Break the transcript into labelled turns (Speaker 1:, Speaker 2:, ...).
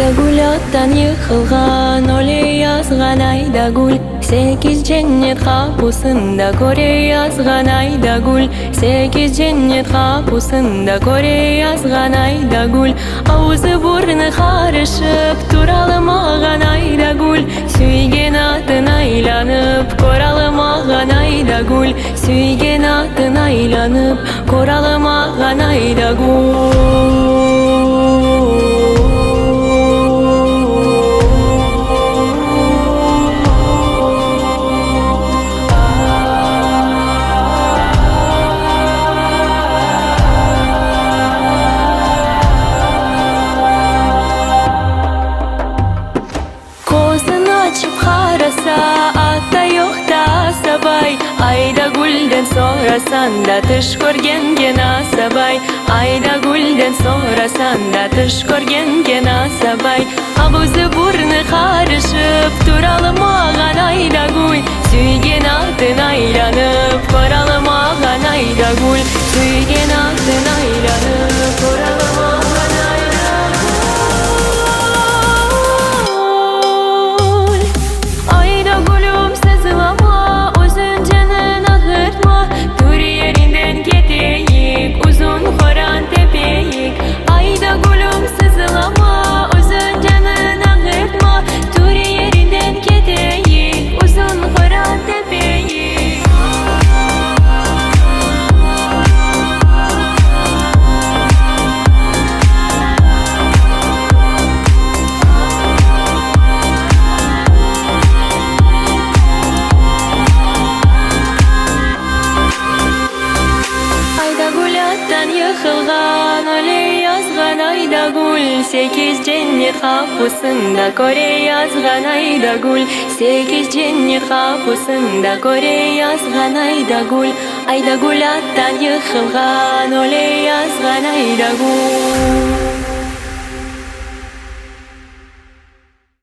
Speaker 1: Айдагүл аттан йыхылган, оле язган Айдагүл. Сегиз женнет капусында көре язган Айдагүл. Сегиз женнет капусында көре язган Айдагүл. Аузы бурны карышып тураламаган Айдагүл. Сүйген атын айланып көраламаган Айдагүл. Сүйген атын айланып көраламаган Айдагүл. Açıp karasa atta yok da asabay. Айдагүлден сорасан да тыш көргенген асабай. Айдагүлден сорасан да тыш көргенген асабай. Абузы бурны карышып тураламаган Айдагүл. Сүйген атын айланып көраламаган Айдагүл. Сүйген атын айланып көраламаган yıkılgan, öyle yazgan Aydagүл. Sekiz cennet kapısında köre yazgan Aydagүл. Sekiz cennet kapısında köre yazgan Aydagүл. Aydagүl attan yıkılgan, öyle yazgan Aydagүl.